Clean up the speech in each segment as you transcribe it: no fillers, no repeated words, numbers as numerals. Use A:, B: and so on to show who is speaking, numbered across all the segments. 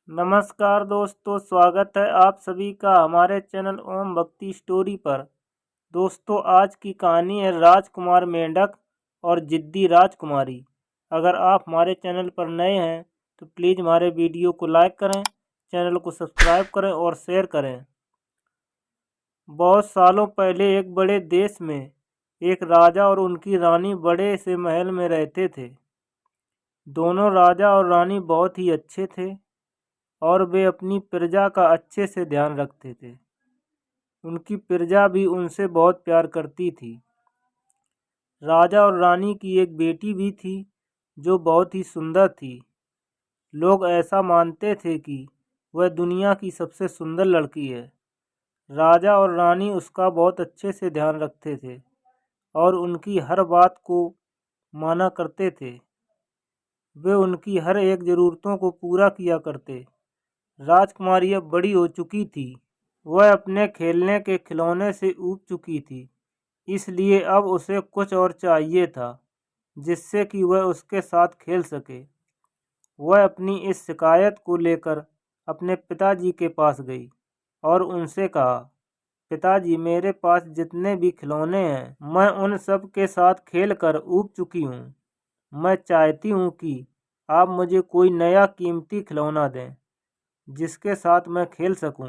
A: नमस्कार दोस्तों, स्वागत है आप सभी का हमारे चैनल ओम भक्ति स्टोरी पर। दोस्तों, आज की कहानी है राजकुमार मेंढक और जिद्दी राजकुमारी। अगर आप हमारे चैनल पर नए हैं तो प्लीज़ हमारे वीडियो को लाइक करें, चैनल को सब्सक्राइब करें और शेयर करें। बहुत सालों पहले एक बड़े देश में एक राजा और उनकी रानी बड़े से महल में रहते थे। दोनों राजा और रानी बहुत ही अच्छे थे और वे अपनी प्रजा का अच्छे से ध्यान रखते थे। उनकी प्रजा भी उनसे बहुत प्यार करती थी। राजा और रानी की एक बेटी भी थी जो बहुत ही सुंदर थी। लोग ऐसा मानते थे कि वह दुनिया की सबसे सुंदर लड़की है। राजा और रानी उसका बहुत अच्छे से ध्यान रखते थे और उनकी हर बात को माना करते थे। वे उनकी हर एक ज़रूरतों को पूरा किया करते। राजकुमारी अब बड़ी हो चुकी थी। वह अपने खेलने के खिलौने से ऊब चुकी थी, इसलिए अब उसे कुछ और चाहिए था जिससे कि वह उसके साथ खेल सके। वह अपनी इस शिकायत को लेकर अपने पिताजी के पास गई और उनसे कहा, पिताजी, मेरे पास जितने भी खिलौने हैं मैं उन सब के साथ खेल कर ऊब चुकी हूँ। मैं चाहती हूँ कि आप मुझे कोई नया कीमती खिलौना दें जिसके साथ मैं खेल सकूं।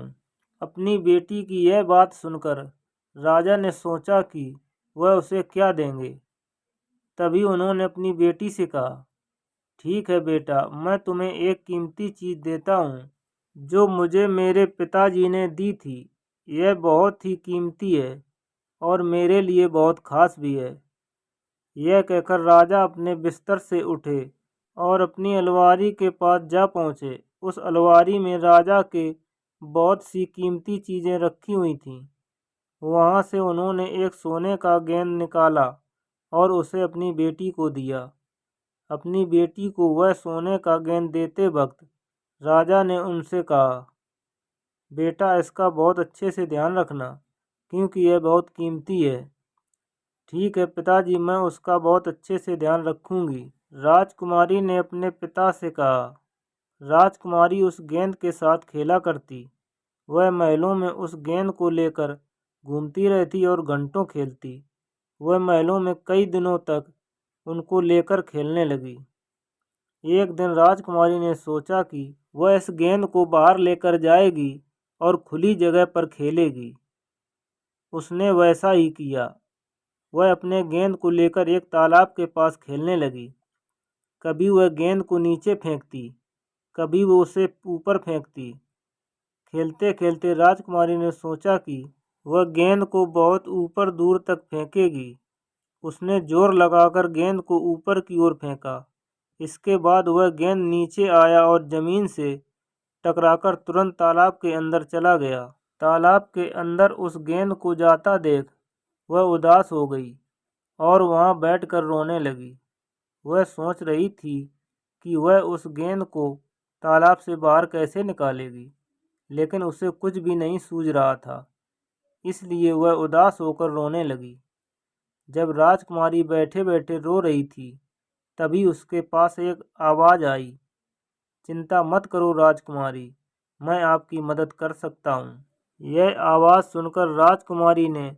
A: अपनी बेटी की यह बात सुनकर राजा ने सोचा कि वह उसे क्या देंगे। तभी उन्होंने अपनी बेटी से कहा, ठीक है बेटा, मैं तुम्हें एक कीमती चीज़ देता हूँ जो मुझे मेरे पिताजी ने दी थी। यह बहुत ही कीमती है और मेरे लिए बहुत खास भी है। यह कहकर राजा अपने बिस्तर से उठे और अपनी अलमारी के पास जा पहुँचे। उस अलमारी में राजा के बहुत सी कीमती चीज़ें रखी हुई थीं। वहाँ से उन्होंने एक सोने का गेंद निकाला और उसे अपनी बेटी को दिया। अपनी बेटी को वह सोने का गेंद देते वक्त राजा ने उनसे कहा, बेटा, इसका बहुत अच्छे से ध्यान रखना क्योंकि यह बहुत कीमती है। ठीक है पिताजी, मैं उसका बहुत अच्छे से ध्यान रखूंगी। राजकुमारी ने अपने पिता से कहा। राजकुमारी उस गेंद के साथ खेला करती। वह महलों में उस गेंद को लेकर घूमती रहती और घंटों खेलती। वह महलों में कई दिनों तक उनको लेकर खेलने लगी। एक दिन राजकुमारी ने सोचा कि वह इस गेंद को बाहर लेकर जाएगी और खुली जगह पर खेलेगी। उसने वैसा ही किया। वह अपने गेंद को लेकर एक तालाब के पास खेलने लगी। कभी वह गेंद को नीचे फेंकती, कभी वो उसे ऊपर फेंकती। खेलते खेलते राजकुमारी ने सोचा कि वह गेंद को बहुत ऊपर दूर तक फेंकेगी। उसने जोर लगाकर गेंद को ऊपर की ओर फेंका। इसके बाद वह गेंद नीचे आया और जमीन से टकराकर तुरंत तालाब के अंदर चला गया। तालाब के अंदर उस गेंद को जाता देख वह उदास हो गई और वहां बैठकर रोने लगी। वह सोच रही थी कि वह उस गेंद को तालाब से बाहर कैसे निकालेगी, लेकिन उसे कुछ भी नहीं सूझ रहा था, इसलिए वह उदास होकर रोने लगी। जब राजकुमारी बैठे बैठे रो रही थी, तभी उसके पास एक आवाज़ आई, चिंता मत करो राजकुमारी, मैं आपकी मदद कर सकता हूँ। यह आवाज़ सुनकर राजकुमारी ने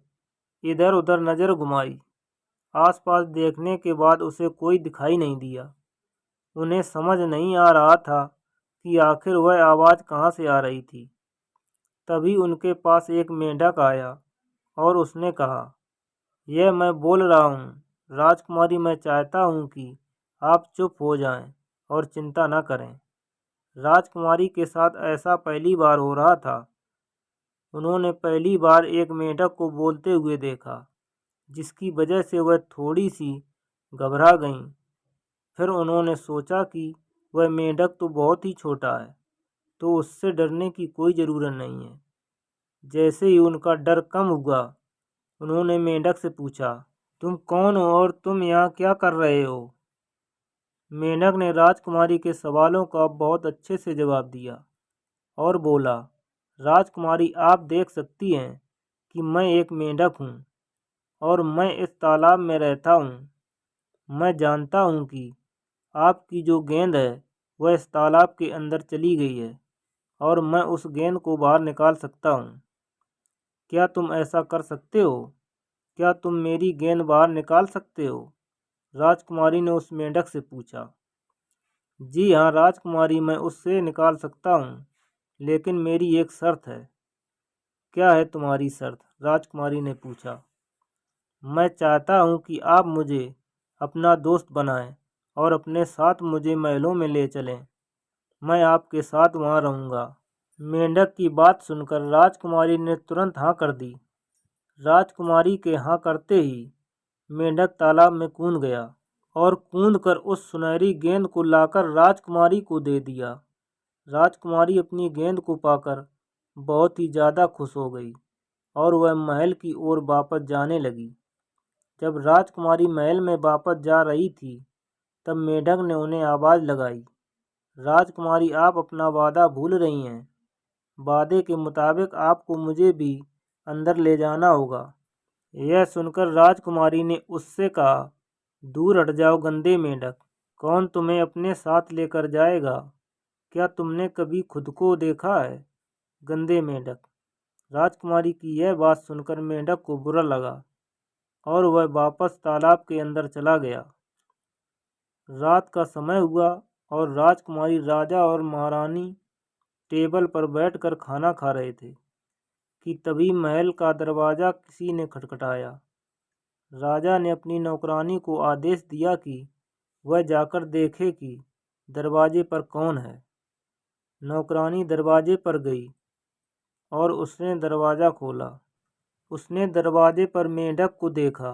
A: इधर उधर नज़र घुमाई। आसपास देखने के बाद उसे कोई दिखाई नहीं दिया। उन्हें समझ नहीं आ रहा था कि आखिर वह आवाज़ कहाँ से आ रही थी। तभी उनके पास एक मेंढक आया और उसने कहा, यह मैं बोल रहा हूँ राजकुमारी, मैं चाहता हूँ कि आप चुप हो जाएं और चिंता न करें। राजकुमारी के साथ ऐसा पहली बार हो रहा था। उन्होंने पहली बार एक मेंढक को बोलते हुए देखा, जिसकी वजह से वह थोड़ी सी घबरा गईं। फिर उन्होंने सोचा कि वह मेंढक तो बहुत ही छोटा है, तो उससे डरने की कोई ज़रूरत नहीं है। जैसे ही उनका डर कम हुआ, उन्होंने मेंढक से पूछा, तुम कौन हो और तुम यहाँ क्या कर रहे हो? मेंढक ने राजकुमारी के सवालों का बहुत अच्छे से जवाब दिया और बोला, राजकुमारी, आप देख सकती हैं कि मैं एक मेंढक हूँ और मैं इस तालाब में रहता हूँ। मैं जानता हूँ कि आपकी जो गेंद है वह इस तालाब के अंदर चली गई है। और मैं उस गेंद को बाहर निकाल सकता हूँ। क्या तुम ऐसा कर सकते हो? क्या तुम मेरी गेंद बाहर निकाल सकते हो? राजकुमारी ने उस मेंढक से पूछा। जी हाँ राजकुमारी, मैं उससे निकाल सकता हूँ, लेकिन मेरी एक शर्त है। क्या है तुम्हारी शर्त? राजकुमारी ने पूछा। मैं चाहता हूँ कि आप मुझे अपना दोस्त बनाएं और अपने साथ मुझे महलों में ले चलें। मैं आपके साथ वहाँ रहूँगा। मेंढक की बात सुनकर राजकुमारी ने तुरंत हाँ कर दी। राजकुमारी के हाँ करते ही मेंढक तालाब में कूद गया और कूदकर उस सुनहरी गेंद को लाकर राजकुमारी को दे दिया। राजकुमारी अपनी गेंद को पाकर बहुत ही ज़्यादा खुश हो गई और वह महल की ओर वापस जाने लगी। जब राजकुमारी महल में वापस जा रही थी, तब मेंढक ने उन्हें आवाज़ लगाई। राजकुमारी, आप अपना वादा भूल रही हैं। वादे के मुताबिक आपको मुझे भी अंदर ले जाना होगा। यह सुनकर राजकुमारी ने उससे कहा, दूर हट जाओ गंदे मेंढक। कौन तुम्हें अपने साथ लेकर जाएगा? क्या तुमने कभी खुद को देखा है? गंदे मेंढक। राजकुमारी की यह बात सुनकर मेंढक को बुरा लगा और वह वापस तालाब के अंदर चला गया। रात का समय हुआ और राजकुमारी, राजा और महारानी टेबल पर बैठकर खाना खा रहे थे कि तभी महल का दरवाज़ा किसी ने खटखटाया। राजा ने अपनी नौकरानी को आदेश दिया कि वह जाकर देखे कि दरवाजे पर कौन है। नौकरानी दरवाजे पर गई और उसने दरवाज़ा खोला। उसने दरवाजे पर मेंढक को देखा,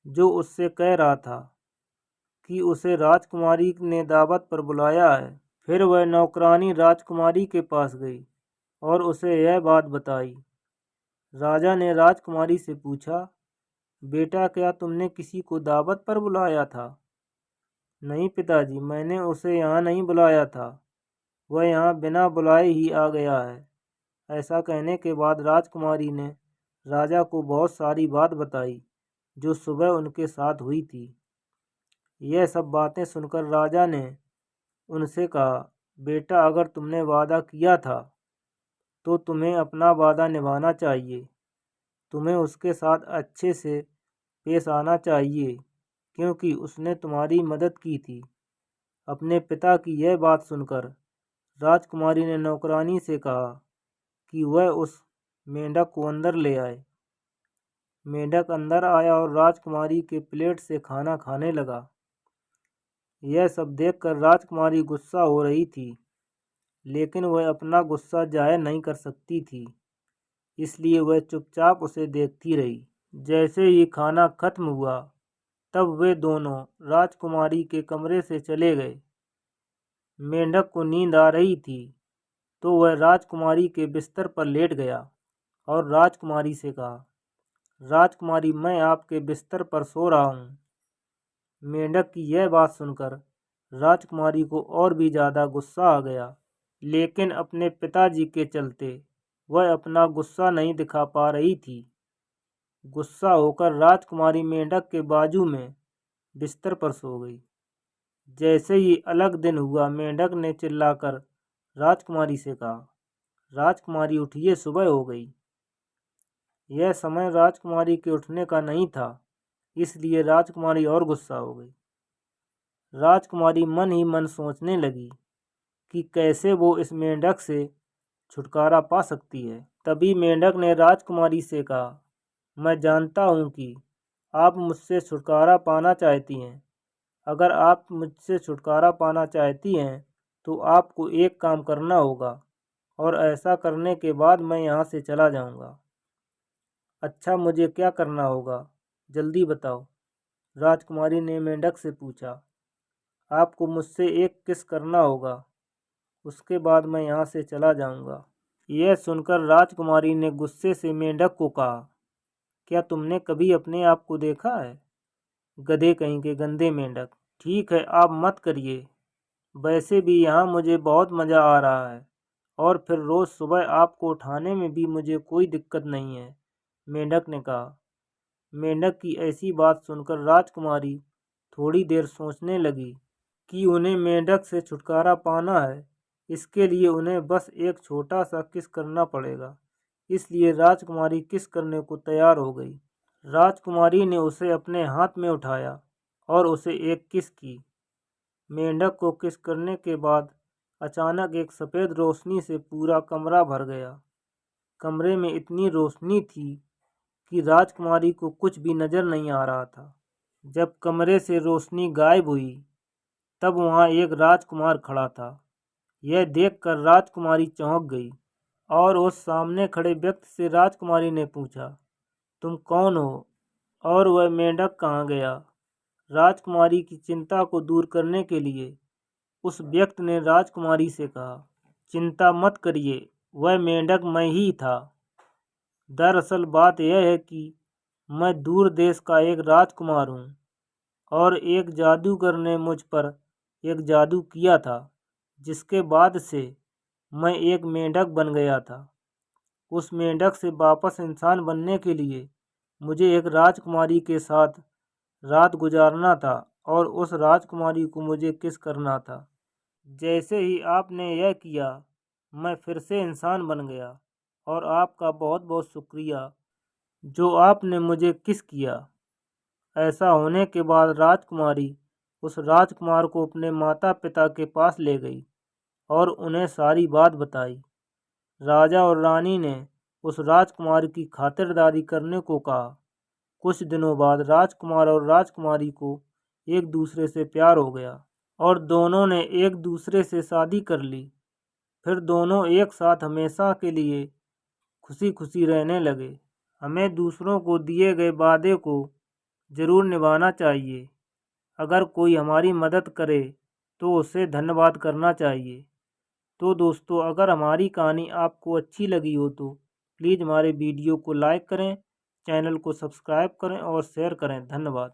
A: जो उससे कह रहा था कि उसे राजकुमारी ने दावत पर बुलाया है। फिर वह नौकरानी राजकुमारी के पास गई और उसे यह बात बताई। राजा ने राजकुमारी से पूछा, बेटा, क्या तुमने किसी को दावत पर बुलाया था? नहीं पिताजी, मैंने उसे यहाँ नहीं बुलाया था। वह यहाँ बिना बुलाए ही आ गया है। ऐसा कहने के बाद राजकुमारी ने राजा को बहुत सारी बात बताई जो सुबह उनके साथ हुई थी। यह सब बातें सुनकर राजा ने उनसे कहा, बेटा, अगर तुमने वादा किया था तो तुम्हें अपना वादा निभाना चाहिए। तुम्हें उसके साथ अच्छे से पेश आना चाहिए, क्योंकि उसने तुम्हारी मदद की थी। अपने पिता की यह बात सुनकर राजकुमारी ने नौकरानी से कहा कि वह उस मेंढक को अंदर ले आए। मेंढक अंदर आया और राजकुमारी के प्लेट से खाना खाने लगा। यह सब देखकर राजकुमारी गुस्सा हो रही थी, लेकिन वह अपना गुस्सा जाहिर नहीं कर सकती थी, इसलिए वह चुपचाप उसे देखती रही। जैसे ही खाना खत्म हुआ, तब वे दोनों राजकुमारी के कमरे से चले गए। मेंढक को नींद आ रही थी, तो वह राजकुमारी के बिस्तर पर लेट गया और राजकुमारी से कहा, राजकुमारी, मैं आपके बिस्तर पर सो रहा हूँ। मेंढक की यह बात सुनकर राजकुमारी को और भी ज़्यादा गुस्सा आ गया, लेकिन अपने पिताजी के चलते वह अपना गुस्सा नहीं दिखा पा रही थी। गुस्सा होकर राजकुमारी मेंढक के बाजू में बिस्तर पर सो गई। जैसे ही अलग दिन हुआ, मेंढक ने चिल्लाकर राजकुमारी से कहा, राजकुमारी उठिए, सुबह हो गई। यह समय राजकुमारी के उठने का नहीं था, इसलिए राजकुमारी और गुस्सा हो गई। राजकुमारी मन ही मन सोचने लगी कि कैसे वो इस मेंढक से छुटकारा पा सकती है। तभी मेंढक ने राजकुमारी से कहा, मैं जानता हूँ कि आप मुझसे छुटकारा पाना चाहती हैं। अगर आप मुझसे छुटकारा पाना चाहती हैं तो आपको एक काम करना होगा, और ऐसा करने के बाद मैं यहाँ से चला जाऊँगा। अच्छा, मुझे क्या करना होगा? जल्दी बताओ। राजकुमारी ने मेंढक से पूछा। आपको मुझसे एक किस करना होगा, उसके बाद मैं यहाँ से चला जाऊँगा। यह सुनकर राजकुमारी ने गुस्से से मेंढक को कहा, क्या तुमने कभी अपने आप को देखा है? गधे कहीं के, गंदे मेंढक। ठीक है, आप मत करिए। वैसे भी यहाँ मुझे बहुत मज़ा आ रहा है, और फिर रोज़ सुबह आपको उठाने में भी मुझे कोई दिक्कत नहीं है, मेंढक ने कहा। मेंढक की ऐसी बात सुनकर राजकुमारी थोड़ी देर सोचने लगी कि उन्हें मेंढक से छुटकारा पाना है, इसके लिए उन्हें बस एक छोटा सा किस करना पड़ेगा। इसलिए राजकुमारी किस करने को तैयार हो गई। राजकुमारी ने उसे अपने हाथ में उठाया और उसे एक किस की। मेंढक को किस करने के बाद अचानक एक सफ़ेद रोशनी से पूरा कमरा भर गया। कमरे में इतनी रोशनी थी कि राजकुमारी को कुछ भी नजर नहीं आ रहा था। जब कमरे से रोशनी गायब हुई तब वहाँ एक राजकुमार खड़ा था। यह देखकर राजकुमारी चौंक गई और उस सामने खड़े व्यक्ति से राजकुमारी ने पूछा, तुम कौन हो और वह मेंढक कहाँ गया? राजकुमारी की चिंता को दूर करने के लिए उस व्यक्ति ने राजकुमारी से कहा, चिंता मत करिए, वह मेंढक मैं ही था। दरअसल बात यह है कि मैं दूर देश का एक राजकुमार हूँ और एक जादूगर ने मुझ पर एक जादू किया था, जिसके बाद से मैं एक मेंढक बन गया था। उस मेंढक से वापस इंसान बनने के लिए मुझे एक राजकुमारी के साथ रात गुजारना था और उस राजकुमारी को मुझे किस करना था। जैसे ही आपने यह किया मैं फिर से इंसान बन गया और आपका बहुत बहुत शुक्रिया जो आपने मुझे किस किया। ऐसा होने के बाद राजकुमारी उस राजकुमार को अपने माता पिता के पास ले गई और उन्हें सारी बात बताई। राजा और रानी ने उस राजकुमार की खातिरदारी करने को कहा। कुछ दिनों बाद राजकुमार और राजकुमारी को एक दूसरे से प्यार हो गया और दोनों ने एक दूसरे से शादी कर ली। फिर दोनों एक साथ हमेशा के लिए खुशी खुशी रहने लगे। हमें दूसरों को दिए गए वादे को ज़रूर निभाना चाहिए। अगर कोई हमारी मदद करे तो उसे धन्यवाद करना चाहिए। तो दोस्तों, अगर हमारी कहानी आपको अच्छी लगी हो तो प्लीज़ हमारे वीडियो को लाइक करें, चैनल को सब्सक्राइब करें और शेयर करें। धन्यवाद।